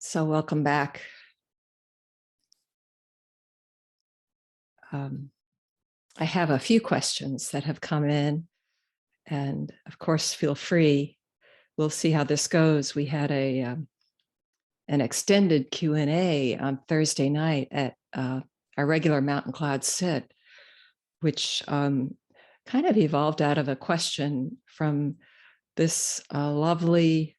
So welcome back. I have a few questions that have come in, and of course, feel free. We'll see how this goes. We had an extended Q&A on Thursday night at our regular Mountain Cloud Sit, which kind of evolved out of a question from this lovely,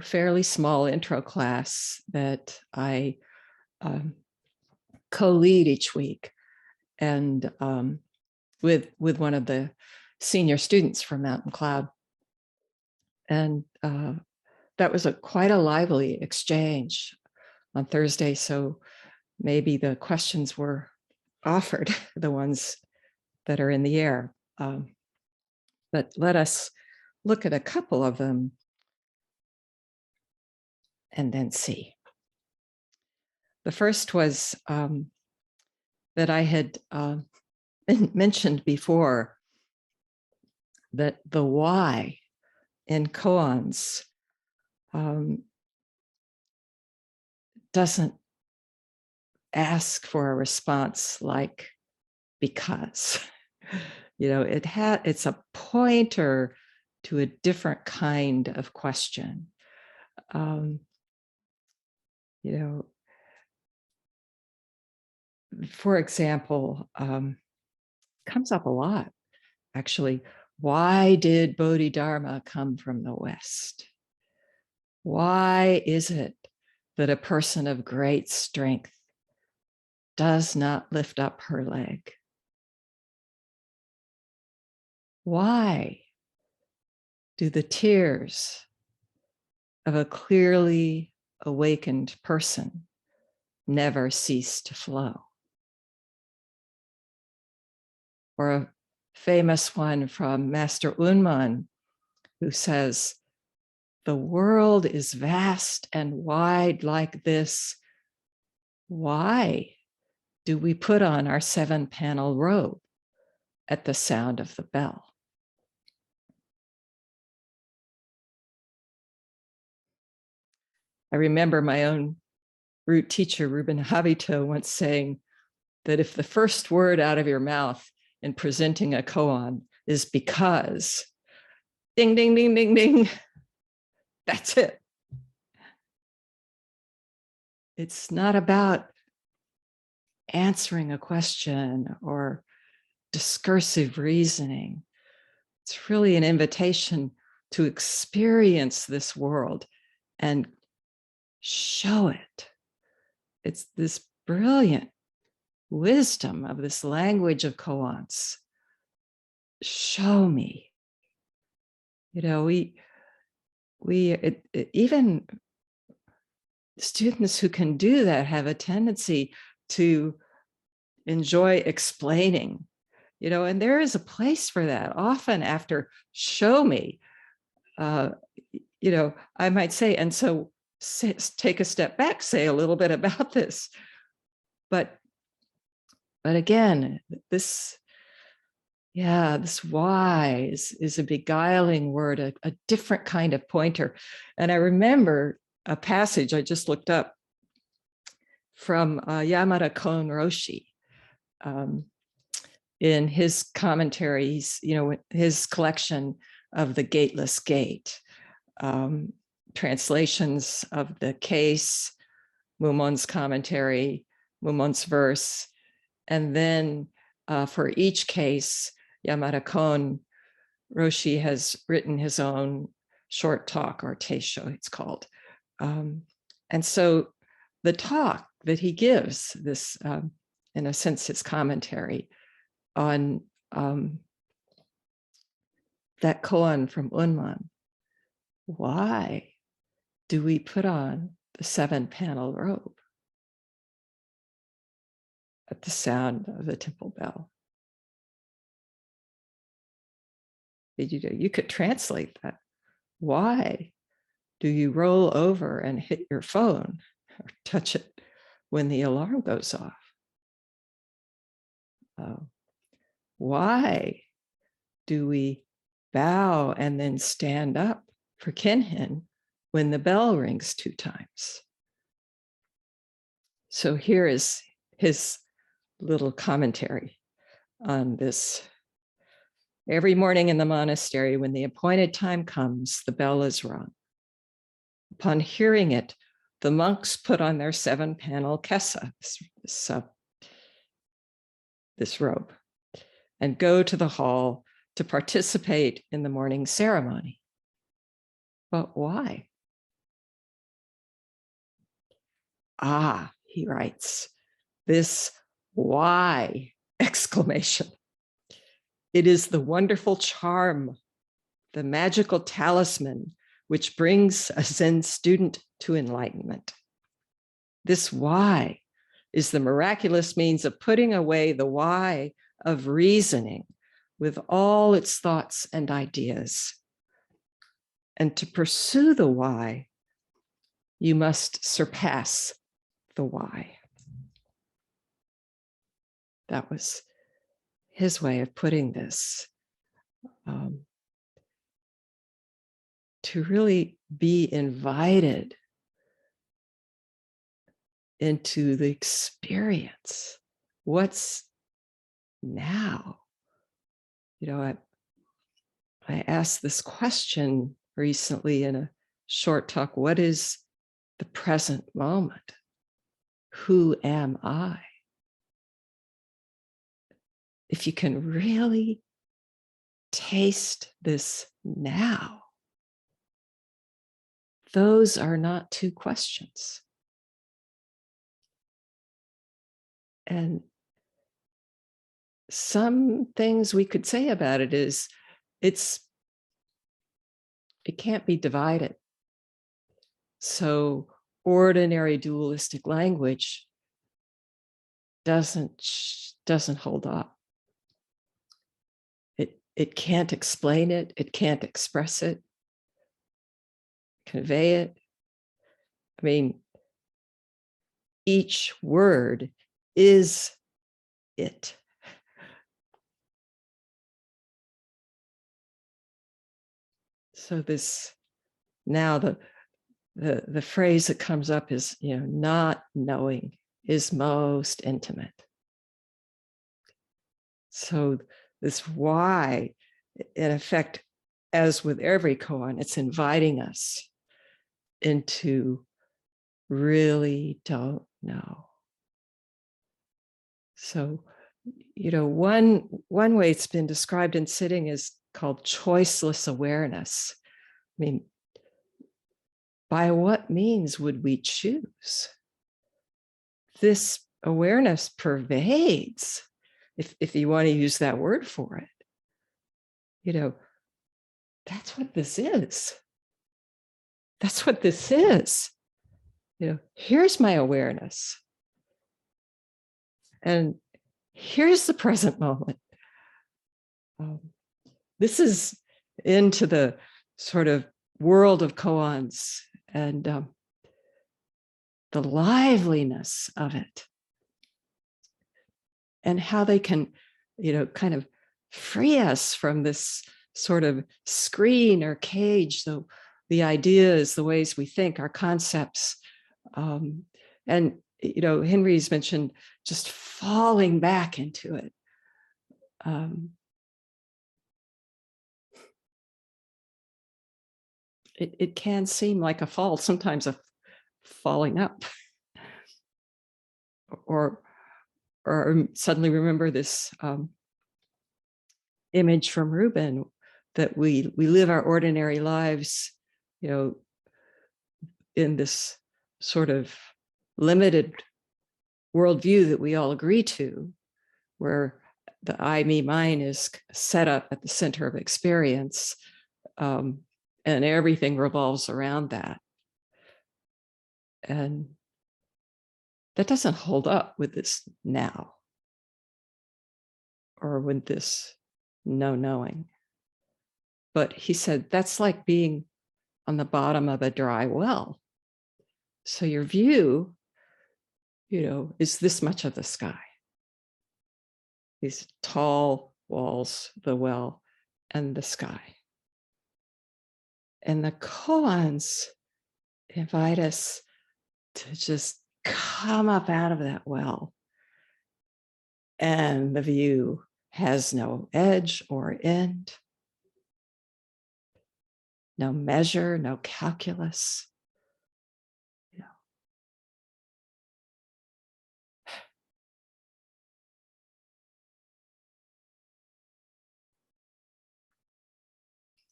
fairly small intro class that I co-lead each week, and with one of the senior students from Mountain Cloud. And that was quite a lively exchange on Thursday. So maybe the questions were offered, the ones that are in the air. But let us look at a couple of them and then see. The first was that I had mentioned before, that the why in koans doesn't ask for a response like because. It's a pointer to a different kind of question. For example, comes up a lot, actually. Why did Bodhidharma come from the West? Why is it that a person of great strength does not lift up her leg? Why do the tears of a clearly awakened person never cease to flow? Or a famous one from Master Unman, who says, the world is vast and wide like this. Why do we put on our 7-panel robe at the sound of the bell? I remember my own root teacher, Ruben Habito, once saying that if the first word out of your mouth in presenting a koan is because, ding, ding, ding, ding, ding, that's it. It's not about answering a question or discursive reasoning. It's really an invitation to experience this world and show it. It's this brilliant wisdom of this language of koans. Show me. Even students who can do that have a tendency to enjoy explaining, and there is a place for that. Often after show me, I might say, and so take a step back, say a little bit about this. But again, this why is a beguiling word, a different kind of pointer. And I remember a passage I just looked up from Yamada Kon Roshi in his commentaries, his collection of the Gateless Gate, translations of the case, Mumon's commentary, Mumon's verse, and then for each case, Yamada Kon Roshi has written his own short talk, or teisho, it's called. And so the talk that he gives, this, in a sense, his commentary on that koan from Unman, why do we put on the 7-panel robe at the sound of the temple bell? You could translate that. Why do you roll over and hit your phone or touch it when the alarm goes off? Why do we bow and then stand up for kinhin when the bell rings 2 times. So here is his little commentary on this. Every morning in the monastery, when the appointed time comes, the bell is rung. Upon hearing it, the monks put on their 7-panel kesa, this robe, and go to the hall to participate in the morning ceremony. But why? Ah, he writes, this why exclamation. It is the wonderful charm, the magical talisman, which brings a Zen student to enlightenment. This why is the miraculous means of putting away the why of reasoning with all its thoughts and ideas. And to pursue the why, you must surpass the why. That was his way of putting this. To really be invited into the experience. What's now? You know, I asked this question recently in a short talk. What is the present moment? Who am I? If you can really taste this now, those are not 2 questions. And some things we could say about it is it can't be divided. So ordinary dualistic language doesn't hold up. It can't explain it. It can't express it, convey it. I mean, each word is it. So this, now the phrase that comes up is, you know, not knowing is most intimate. So this why, in effect, as with every koan, it's inviting us into really don't know. So, you know, one way it's been described in sitting is called choiceless awareness. I mean, by what means would we choose? This awareness pervades, if you want to use that word for it. You know, that's what this is. That's what this is. You know, here's my awareness. And here's the present moment. This is into the sort of world of koans and the liveliness of it, and how they can, you know, kind of free us from this sort of screen or cage. So the ideas, the ways we think, our concepts, and, you know, Henry's mentioned just falling back into it. It can seem like a fall, sometimes a falling up, or suddenly remember this image from Reuben, that we live our ordinary lives, you know, in this sort of limited worldview that we all agree to, where the I, me, mine is set up at the center of experience, and everything revolves around that. And that doesn't hold up with this now, or with this no knowing. But he said, that's like being on the bottom of a dry well. So your view, you know, is this much of the sky, these tall walls, the well, and the sky. And the koans invite us to just come up out of that well. And the view has no edge or end, no measure, no calculus.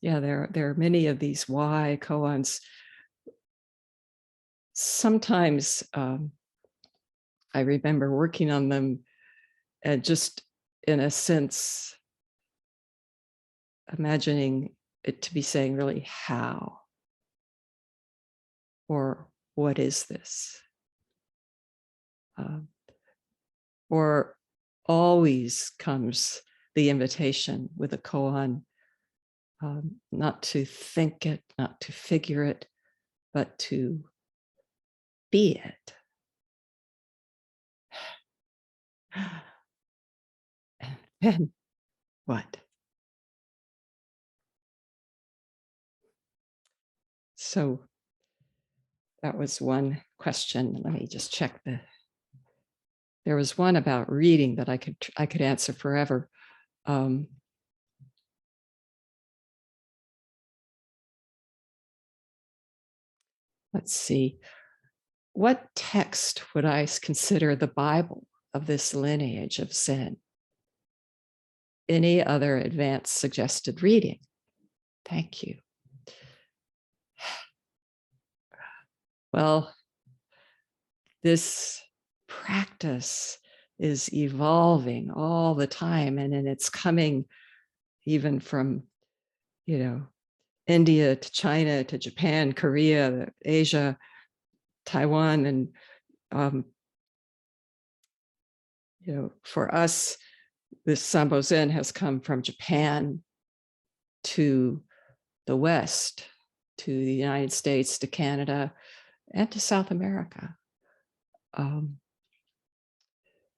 Yeah, there are many of these why koans. Sometimes I remember working on them and just in a sense, imagining it to be saying really how or what is this? Or always comes the invitation with a koan, not to think it, not to figure it, but to be it. And then what? So that was one question. Let me just check there was one about reading that I could answer forever. Let's see. What text would I consider the Bible of this lineage of Zen? Any other advanced suggested reading? Thank you. Well, this practice is evolving all the time, and then it's coming even from, India to China to Japan, Korea, Asia, Taiwan, and for us, this Sambo Zen has come from Japan to the West, to the United States, to Canada, and to South America.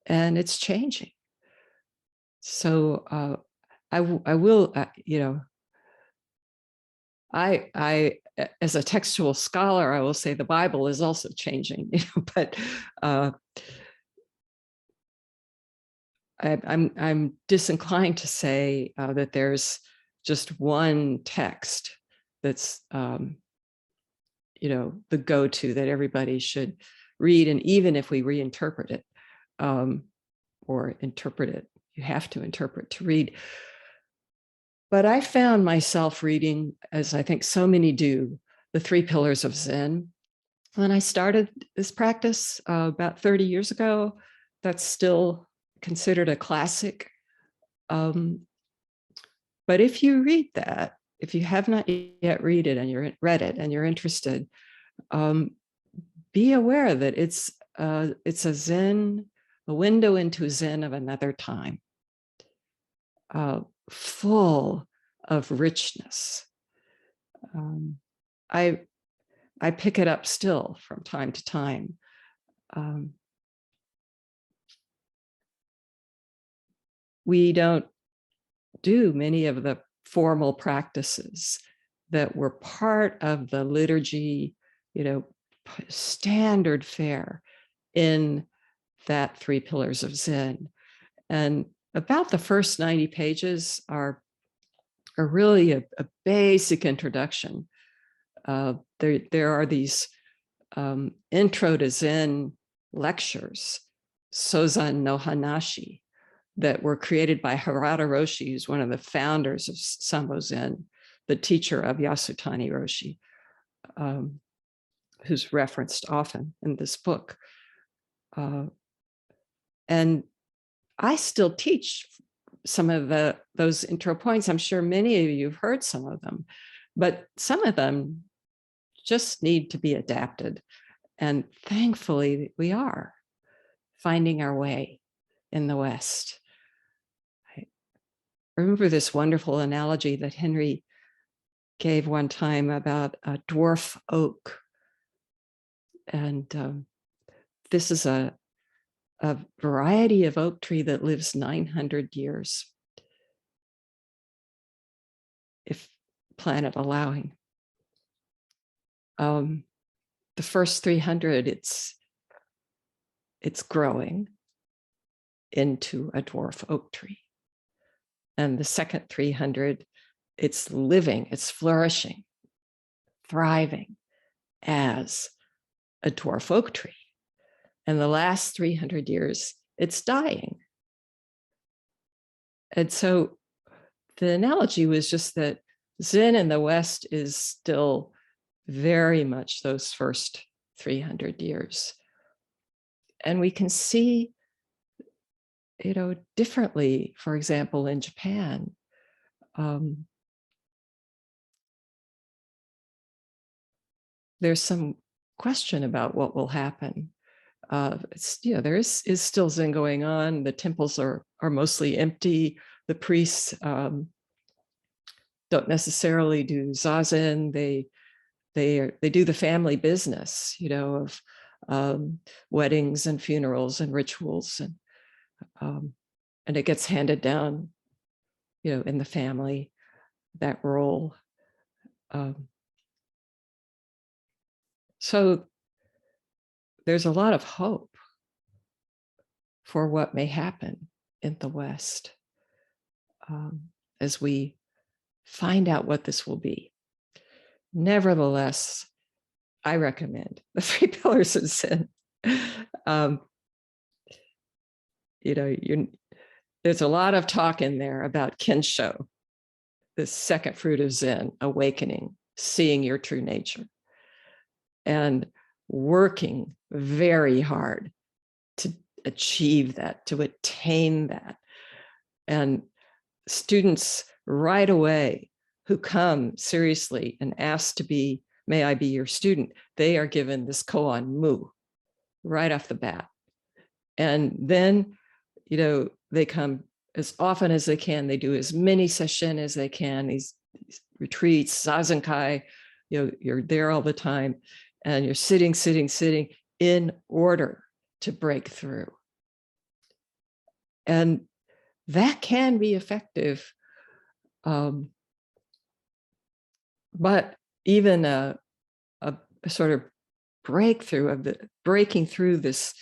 And it's changing. So I will, I, as a textual scholar, I will say the Bible is also changing, but I'm disinclined to say that there's just one text that's, the go-to that everybody should read. And even if we reinterpret it or interpret it, you have to interpret to read. But I found myself reading, as I think so many do, the 3 Pillars of Zen. When I started this practice about 30 years ago, that's still considered a classic. But if you read that, if you have not yet read it and you're interested, be aware that it's a Zen, a window into Zen of another time, full of richness. I pick it up still from time to time. We don't do many of the formal practices that were part of the liturgy, standard fare in that 3 Pillars of Zen. And about the first 90 pages are really a basic introduction. There are these intro to Zen lectures, Sozan no Hanashi, that were created by Harada Roshi, who's one of the founders of Sambo Zen, the teacher of Yasutani Roshi, who's referenced often in this book. And I still teach some of those intro points. I'm sure many of you have heard some of them, but some of them just need to be adapted. And thankfully, we are finding our way in the West. I remember this wonderful analogy that Henry gave one time about a dwarf oak. And this is a variety of oak tree that lives 900 years, if planet allowing. the first 300, it's growing into a dwarf oak tree. And the second 300, it's living, it's flourishing, thriving as a dwarf oak tree. And the last 300 years, it's dying. And so the analogy was just that Zen in the West is still very much those first 300 years. And we can see, differently, for example, in Japan. There's some question about what will happen. There is still Zen going on. The temples are mostly empty. The priests don't necessarily do zazen. They do the family business, of weddings and funerals and rituals, and it gets handed down, in the family, that role. So there's a lot of hope for what may happen in the West as we find out what this will be. Nevertheless, I recommend the 3 Pillars of Zen. There's a lot of talk in there about Kinsho, the second fruit of Zen, awakening, seeing your true nature, and working very hard to achieve that, to attain that. And students right away who come seriously and ask to be, may I be your student, they are given this koan mu right off the bat. And then, they come as often as they can. They do as many session as they can, these retreats, Zazenkai, you're there all the time, and you're sitting in order to break through. And that can be effective. But even a sort of breakthrough of breaking through this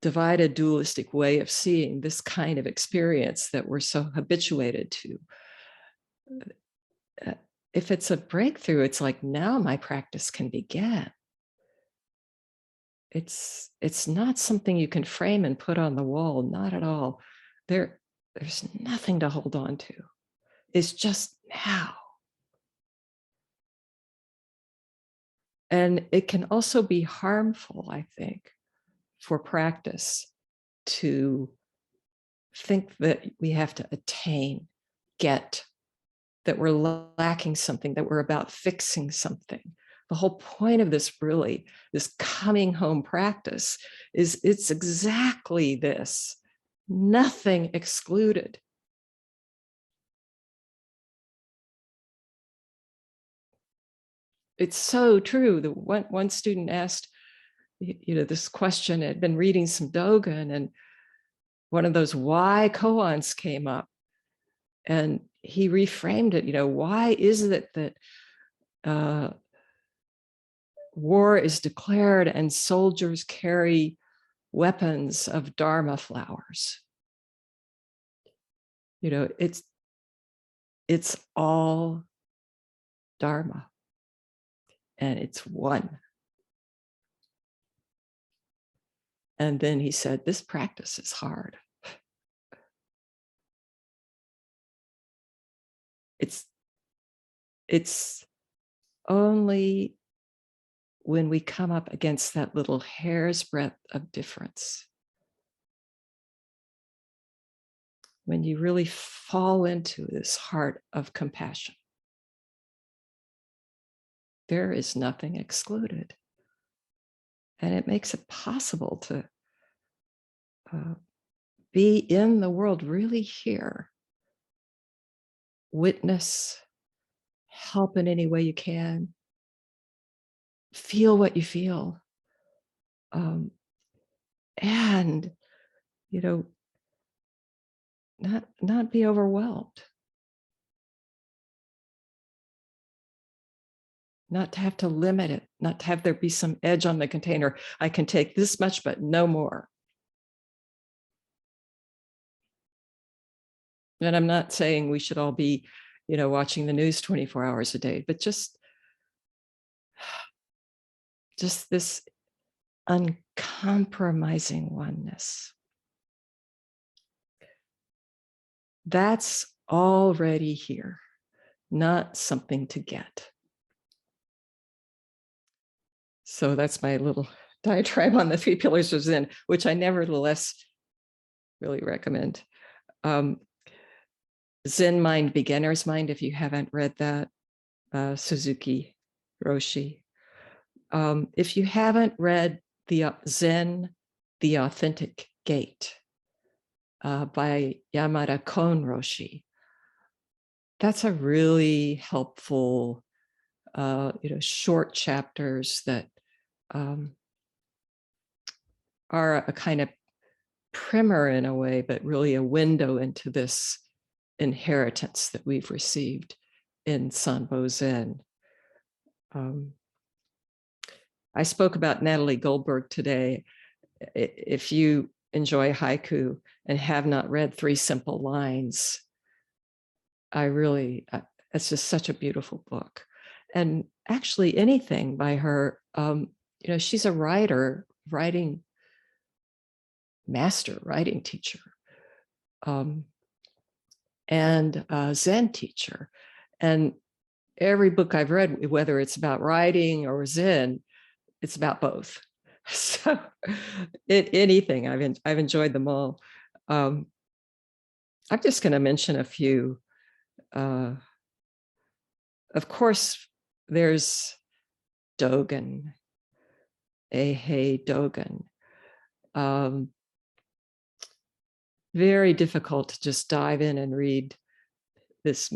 divided dualistic way of seeing this kind of experience that we're so habituated to. If it's a breakthrough, it's like, now my practice can begin. It's not something you can frame and put on the wall, not at all. There's nothing to hold on to. It's just now. And it can also be harmful, I think, for practice to think that we have to attain, get, that we're lacking something, that we're about fixing something. The whole point of this, really, this coming home practice is it's exactly this, nothing excluded. It's so true that one student asked, this question, had been reading some Dogen, and one of those why koans came up, and he reframed it. Why is it that war is declared and soldiers carry weapons of Dharma flowers? It's all Dharma, and it's one. And then he said, this practice is hard. It's only when we come up against that little hair's breadth of difference, when you really fall into this heart of compassion, there is nothing excluded. And it makes it possible to be in the world, really here, witness, help in any way you can, feel what you feel, and not be overwhelmed, not to have to limit it, not to have there be some edge on the container. I can take this much, but no more. And I'm not saying we should all be, watching the news 24 hours a day, but just this uncompromising oneness. That's already here, not something to get. So that's my little diatribe on the 3 pillars of Zen, which I nevertheless really recommend. Zen Mind, Beginner's Mind, if you haven't read that, Suzuki Roshi. If you haven't read the Zen, The Authentic Gate by Yamada Kon Roshi, that's a really helpful, short chapters that are a kind of primer in a way, but really a window into this inheritance that we've received in Sanbo Zen. I spoke about Natalie Goldberg today. If you enjoy haiku and have not read 3 Simple Lines, it's just such a beautiful book. And actually anything by her, she's a writing master, writing teacher, and a Zen teacher. And every book I've read, whether it's about writing or Zen, it's about both. So anything, I've enjoyed them all. I'm just going to mention a few. Of course, there's Dogen, Eihei Dogen. Very difficult to just dive in and read this,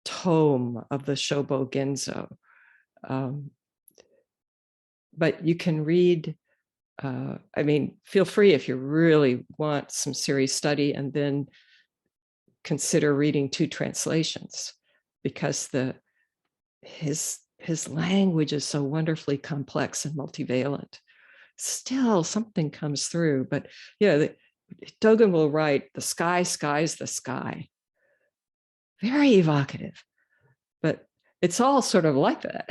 tome of the Shobo Genzo. But you can read, feel free if you really want some serious study, and then consider reading 2 translations, because his language is so wonderfully complex and multivalent. Still something comes through, but Dogen will write, the sky, sky's the sky. Very evocative, but it's all sort of like that.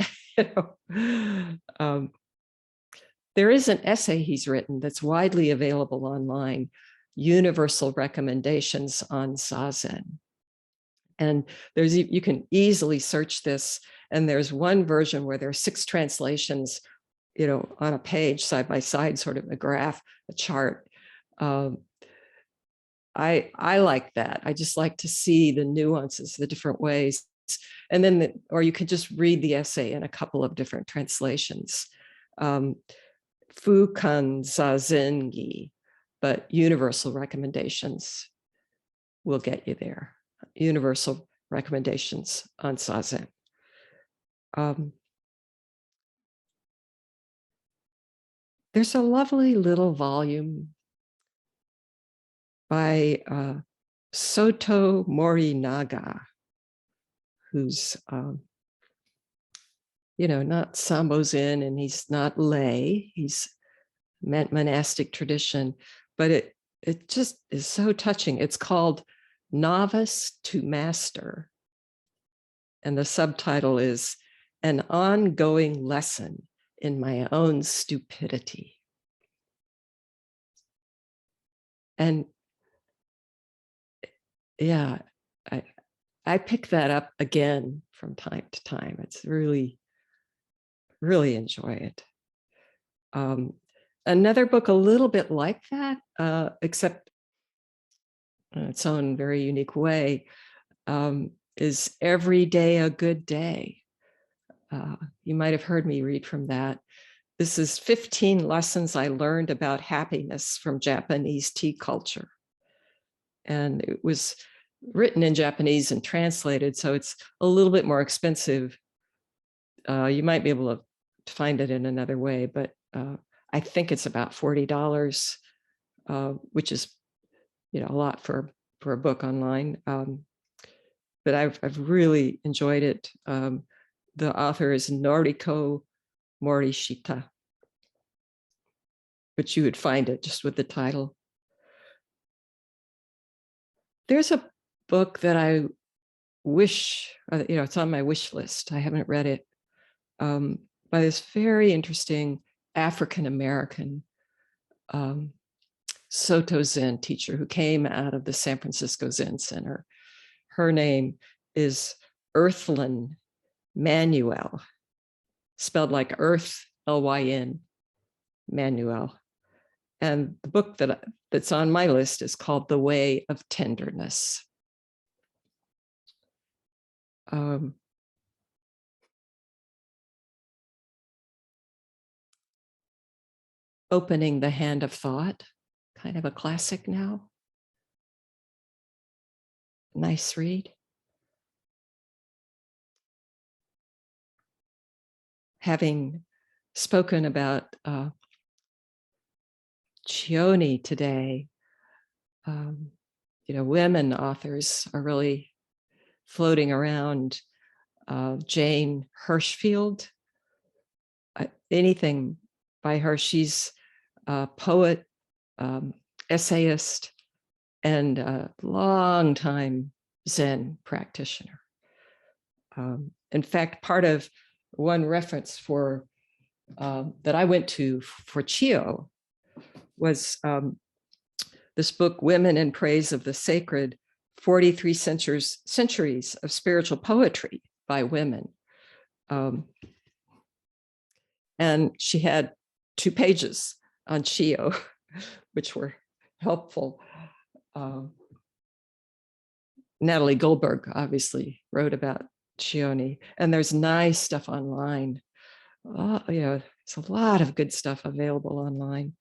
There is an essay he's written that's widely available online, Universal Recommendations on Zazen. And you can easily search this, and there's one version where there are 6 translations, on a page side by side, sort of a graph, a chart. I like that. I just like to see the nuances, the different ways. And then, or you could just read the essay in a couple of different translations. Fukan Zazengi, but Universal Recommendations will get you there. Universal Recommendations on Zazen. There's a lovely little volume by Soto Morinaga, who's, not Sambo Zen, and he's not lay, he's monastic tradition, but it just is so touching. It's called Novice to Master. And the subtitle is An Ongoing Lesson in My Own Stupidity. And yeah, I pick that up again from time to time. It's really, really enjoy it. Another book a little bit like that, except in its own very unique way, is Every Day a Good Day. You might have heard me read from that. This is 15 lessons I learned about happiness from Japanese tea culture. And it was written in Japanese and translated, so it's a little bit more expensive. You might be able to find it in another way, but I think it's about $40, which is, a lot for a book online. But I've really enjoyed it. The author is Noriko Morishita, but you would find it just with the title. There's a book that I wish, it's on my wish list. I haven't read it, by this very interesting African-American Soto Zen teacher who came out of the San Francisco Zen Center. Her name is Earthlyn Manuel, spelled like Earth, L-Y-N, Manuel. And the book that's on my list is called The Way of Tenderness. Opening the Hand of Thought, kind of a classic now. Nice read. Having spoken about Chione today, women authors are really floating around. Jane Hirschfield, anything by her. She's a poet, essayist, and a long-time Zen practitioner. In fact, part of one reference that I went to for Chio was this book, Women in Praise of the Sacred, 43 Centuries of Spiritual Poetry by Women. And she had 2 pages on Chio, which were helpful. Natalie Goldberg obviously wrote about Chione, and there's nice stuff online. There's a lot of good stuff available online.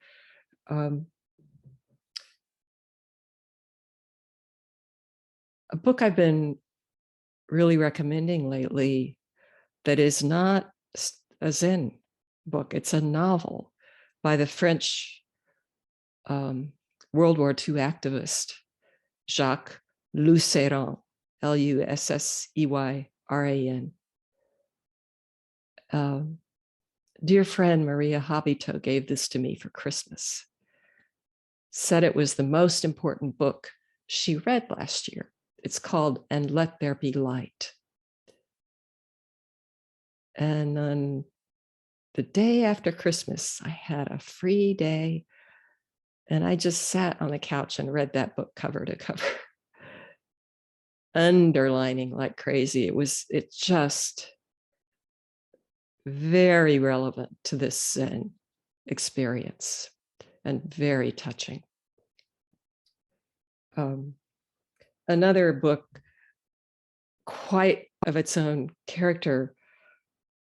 A book I've been really recommending lately that is not a Zen book, it's a novel by the French World War II activist, Jacques Lusséran, Lusseyran. Dear friend Maria Habito gave this to me for Christmas. Said it was the most important book she read last year. It's called And Let There Be Light. And on the day after Christmas, I had a free day, and I just sat on the couch and read that book cover to cover, underlining like crazy. It's just very relevant to this Zen experience and very touching. Another book, quite of its own character,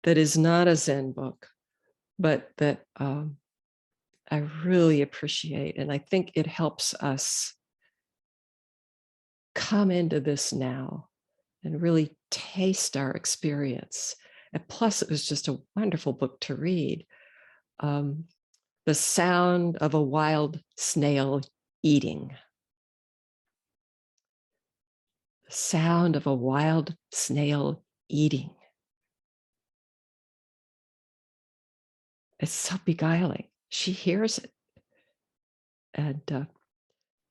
that is not a Zen book, but that I really appreciate. And I think it helps us come into this now and really taste our experience. And plus, it was just a wonderful book to read. The Sound of a Wild Snail Eating. The sound of a wild snail eating. It's so beguiling. She hears it. And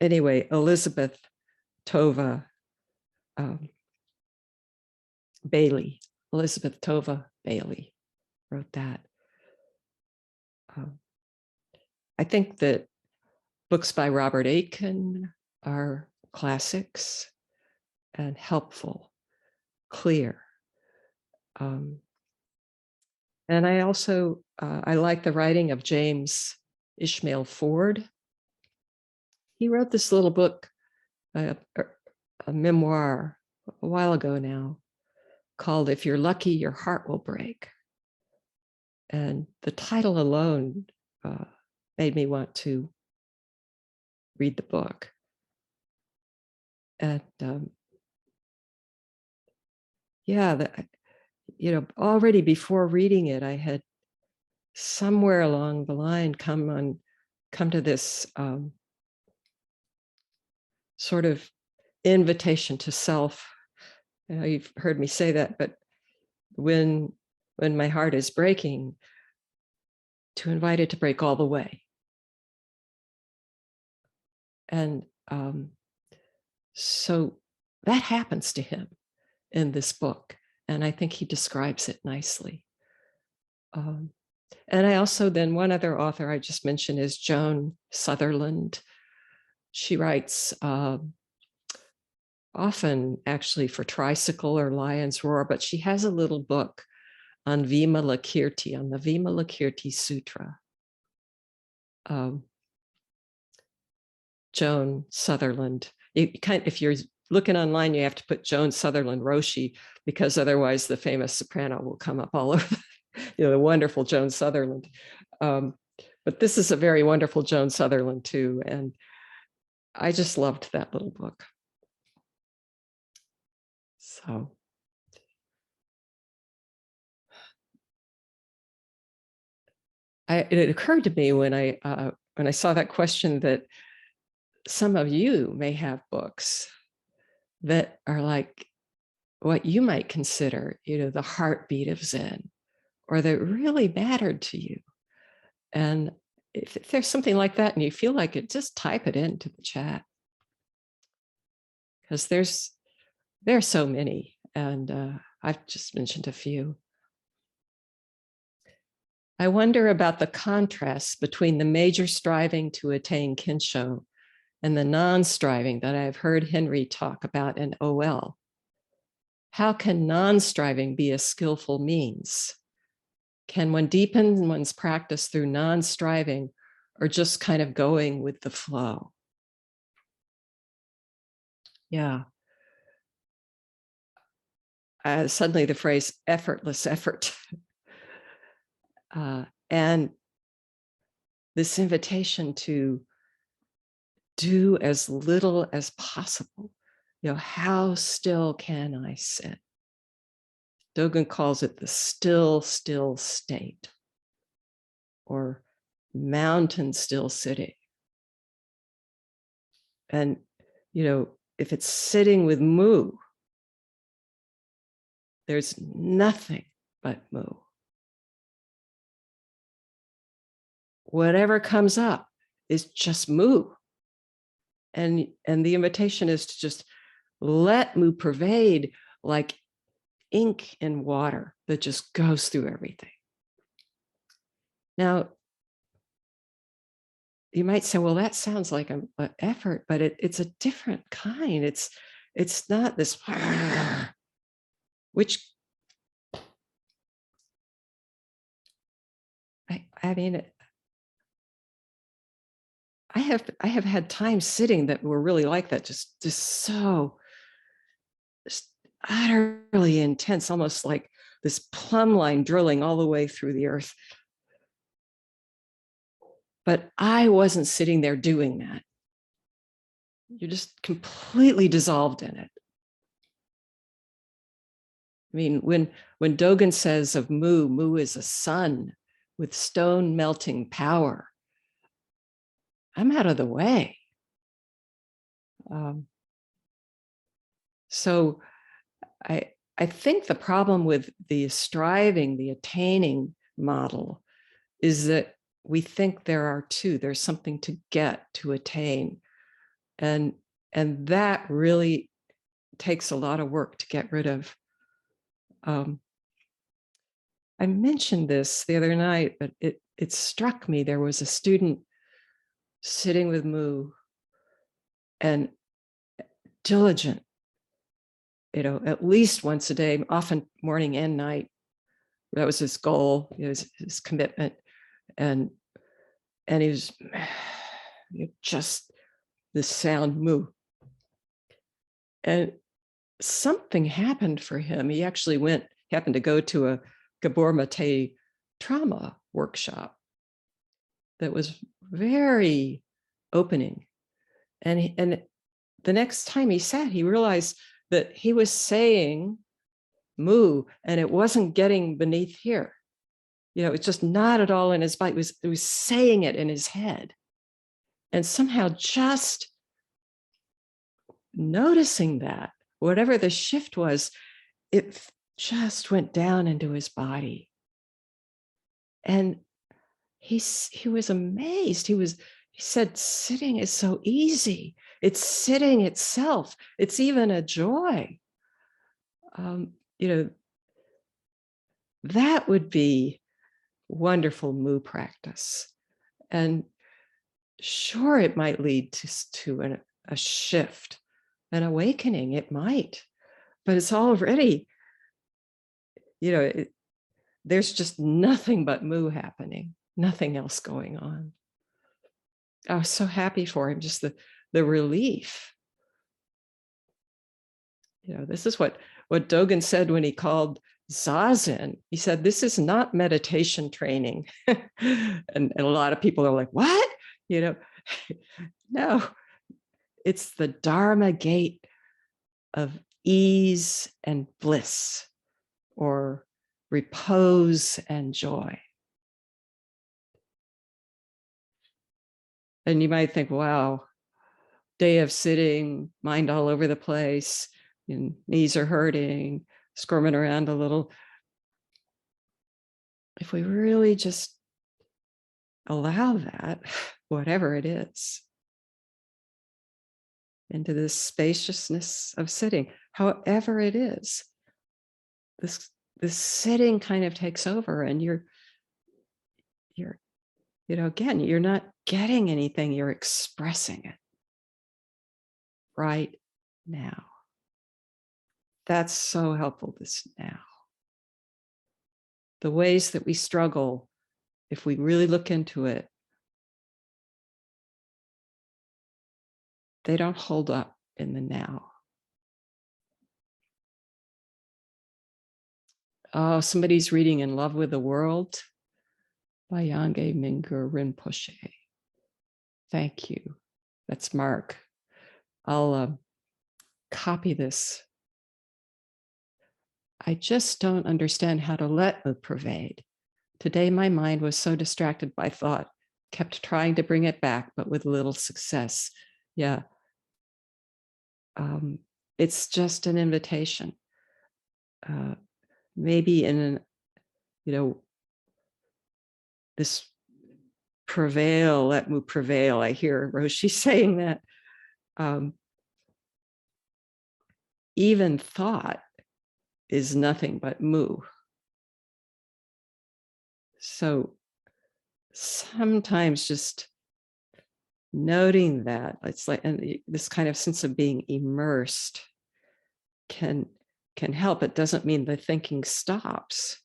anyway, Elizabeth Tova Bailey, Elizabeth Tova Bailey wrote that. I think that books by Robert Aitken are classics and helpful, clear. And I also, I like the writing of James Ishmael Ford. He wrote this little book, a memoir a while ago now, called If You're Lucky, Your Heart Will Break. And the title alone made me want to read the book. And already before reading it, I had somewhere along the line come to this sort of invitation to self. You've heard me say that, but when my heart is breaking, to invite it to break all the way. And so that happens to him in this book. And I think he describes it nicely. And I also, then one other author I just mentioned is Joan Sutherland. She writes often actually for Tricycle or Lion's Roar, but she has a little book on Vimalakirti, on the Vimalakirti Sutra. Joan Sutherland. If you're looking online, you have to put Joan Sutherland Roshi, because otherwise the famous soprano will come up all over, the wonderful Joan Sutherland. But this is a very wonderful Joan Sutherland too. And I just loved that little book. So it occurred to me when I saw that question that some of you may have books that are like what you might consider, the heartbeat of Zen, or that really mattered to you. And if there's something like that and you feel like it, just type it into the chat, because there's so many, and I've just mentioned a few. I wonder about the contrast between the major striving to attain Kinsho and the non-striving that I've heard Henry talk about in OL. How can non-striving be a skillful means? Can one deepen one's practice through non-striving, or just kind of going with the flow? Yeah. Suddenly the phrase effortless effort. And this invitation to do as little as possible. How still can I sit? Dogen calls it the still state, or mountain still sitting. And, if it's sitting with mu, there's nothing but mu. Whatever comes up is just mu. And the invitation is to just let mu pervade like ink in water that just goes through everything. Now, you might say, well, that sounds like an effort, but it's a different kind. It's not this, which I mean, I have had times sitting that were really like that, just so utterly intense, almost like this plumb line drilling all the way through the earth. But I wasn't sitting there doing that. You're just completely dissolved in it. I mean, when Dogen says of mu is a sun with stone melting power, I'm out of the way. So I think the problem with the striving, the attaining model, is that we think there are two. There's something to get, to attain. And that really takes a lot of work to get rid of. I mentioned this the other night, but it struck me. There was a student sitting with mu and diligent, at least once a day, often morning and night. That was his goal, his commitment. And he was just the sound mu. And something happened for him. He actually happened to go to a Gabor Mate trauma workshop that was very opening. And the next time he sat, he realized that he was saying mu, and it wasn't getting beneath here. It's just not at all in his body. It was saying it in his head. And somehow just noticing that, whatever the shift was, it just went down into his body. And he was amazed. He said, sitting is so easy. It's sitting itself. It's even a joy. You know, that would be wonderful mu practice. And sure, it might lead to a shift, an awakening. It might, but it's already, there's just nothing but mu happening, nothing else going on. I was so happy for him, just the relief. This is what Dogen said when he called Zazen. He said, this is not meditation training. and a lot of people are like, what? No, it's the Dharma gate of ease and bliss, or repose and joy. And you might think, wow, day of sitting, mind all over the place, and knees are hurting, squirming around a little. If we really just allow that, whatever it is, into this spaciousness of sitting, however it is, this sitting kind of takes over, and you're again, you're not getting anything, you're expressing it right now. That's so helpful, this now. The ways that we struggle, if we really look into it, they don't hold up in the now. Oh, somebody's reading In Love with the World by Yange Mingyur Rinpoche. Thank you. That's Mark. I'll copy this. I just don't understand how to let it pervade. Today, my mind was so distracted by thought, kept trying to bring it back, but with little success. Yeah. It's just an invitation. Maybe in this prevail, let mu prevail. I hear Roshi saying that. Even thought is nothing but mu. So sometimes just noting that, it's like, and this kind of sense of being immersed can help. It doesn't mean the thinking stops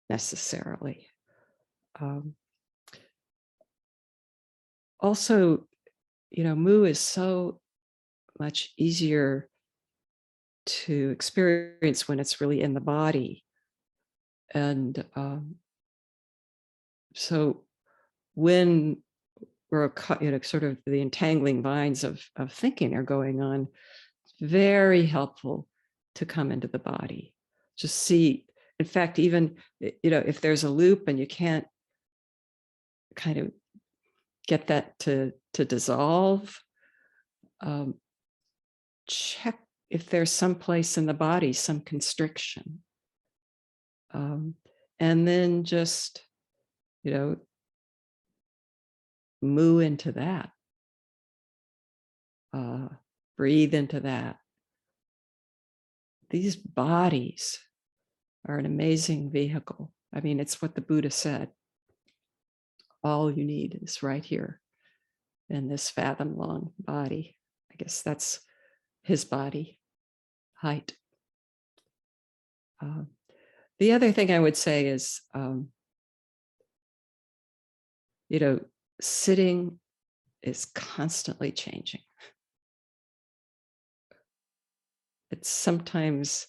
necessarily. Also, mu is so much easier to experience when it's really in the body. And so when we're, sort of the entangling vines of thinking are going on, it's very helpful to come into the body. Just see, in fact, even, if there's a loop and you can't kind of get that to dissolve, check if there's some place in the body, some constriction. And then just, mu into that. Breathe into that. These bodies are an amazing vehicle. I mean, it's what the Buddha said. All you need is right here in this fathom-long body. I guess that's his body height. The other thing I would say is, sitting is constantly changing. It's sometimes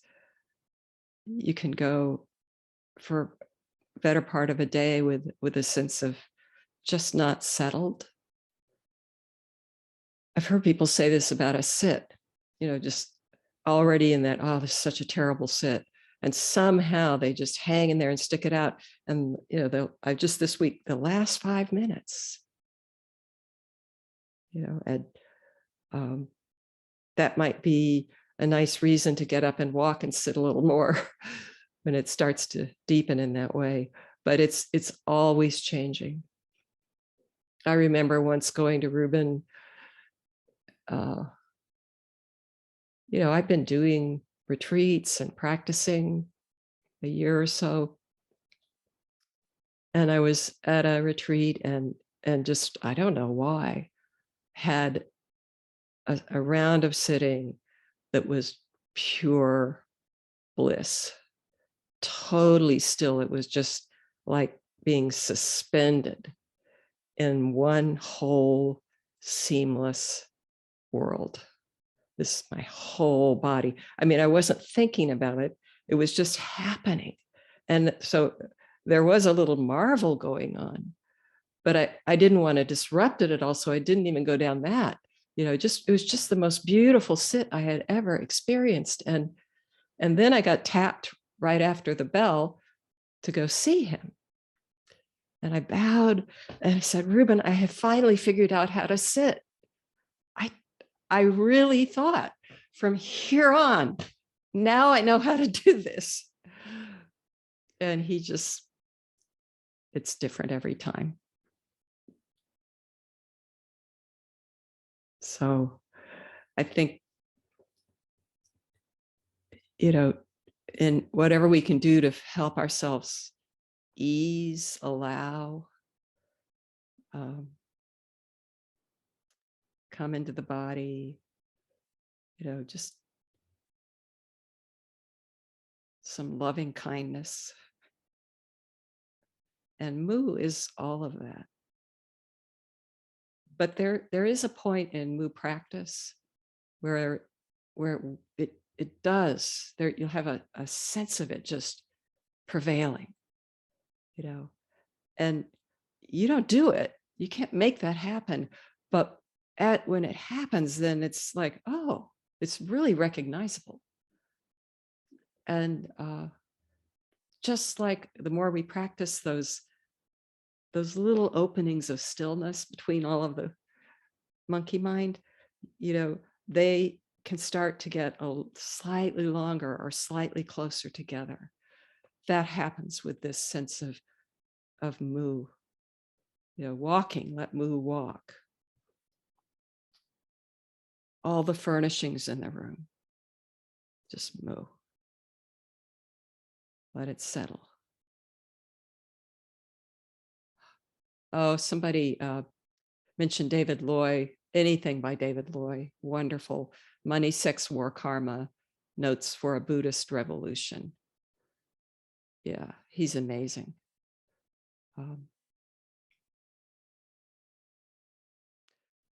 you can go for a better part of a day with a sense of just not settled. I've heard people say this about a sit, just already in that, oh, this is such a terrible sit. And somehow they just hang in there and stick it out. And, I just this week, the last 5 minutes, and that might be a nice reason to get up and walk and sit a little more when it starts to deepen in that way. But it's always changing. I remember once going to Reuben. I've been doing retreats and practicing a year or so. And I was at a retreat and just, I don't know why, had a round of sitting that was pure bliss, totally still. It was just like being suspended in one whole seamless world. This, my whole body. I mean, I wasn't thinking about it. It was just happening. And so there was a little marvel going on, but I didn't want to disrupt it at all. So I didn't even go down that, it was just the most beautiful sit I had ever experienced. And then I got tapped right after the bell to go see him. And I bowed and I said, Reuben, I have finally figured out how to sit. I really thought from here on, now I know how to do this. And he just, it's different every time. So I think, in whatever we can do to help ourselves ease, allow, come into the body, just some loving kindness. And Mu is all of that. But there is a point in Mu practice where it does, there you'll have a sense of it just prevailing, and you don't do it. You can't make that happen. But when it happens, then it's like, oh, it's really recognizable. And just like the more we practice those little openings of stillness between all of the monkey mind, they can start to get slightly longer or slightly closer together. That happens with this sense of Mu. Walking, let Mu walk. All the furnishings in the room, just Mu. Let it settle. Oh, somebody mentioned David Loy. Anything by David Loy, wonderful. Money, Sex, War, Karma, Notes for a Buddhist Revolution. Yeah, he's amazing.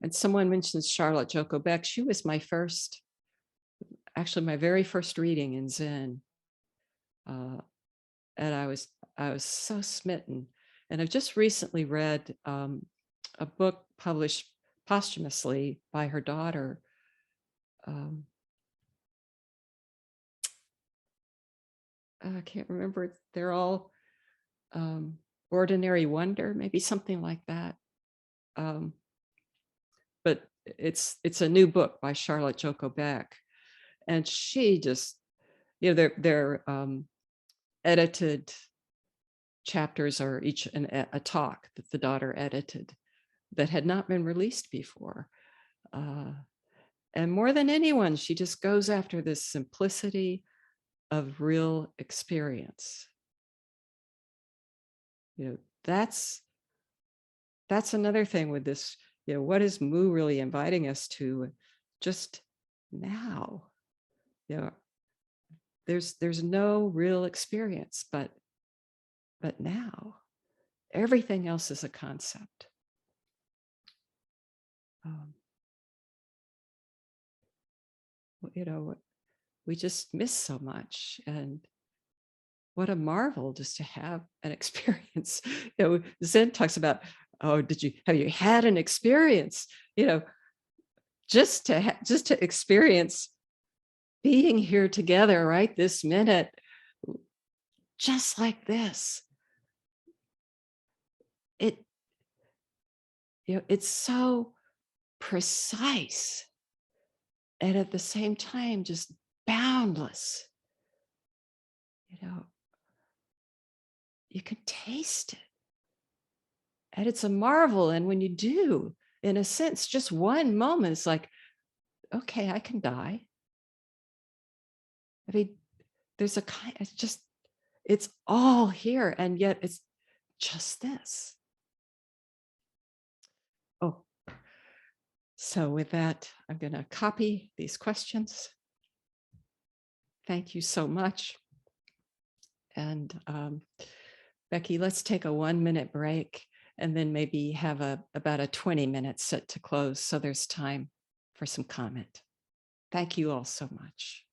And someone mentions Charlotte Joko Beck. She was my very first reading in Zen. And I was so smitten. And I've just recently read a book published posthumously by her daughter. I can't remember. They're all Ordinary Wonder, maybe something like that. But it's a new book by Charlotte Joko Beck, and she just, they're edited chapters are each a talk that the daughter edited that had not been released before. And more than anyone, she just goes after this simplicity of real experience. That's another thing with this, what is Mu really inviting us to? Just now, there's no real experience, but now everything else is a concept. We just miss so much, and what a marvel just to have an experience. Zen talks about, oh, have you had an experience? Just to experience being here together right this minute, just like this. It's so precise. and at the same time, just boundless. You can taste it. And it's a marvel. And when you do, in a sense, just one moment, it's like, okay, I can die. I mean, there's a kind, it's all here. And yet it's just this. Oh, so with that, I'm going to copy these questions. Thank you so much. And Becky, let's take a 1-minute break and then maybe have about a 20-minute set to close so there's time for some comment. Thank you all so much.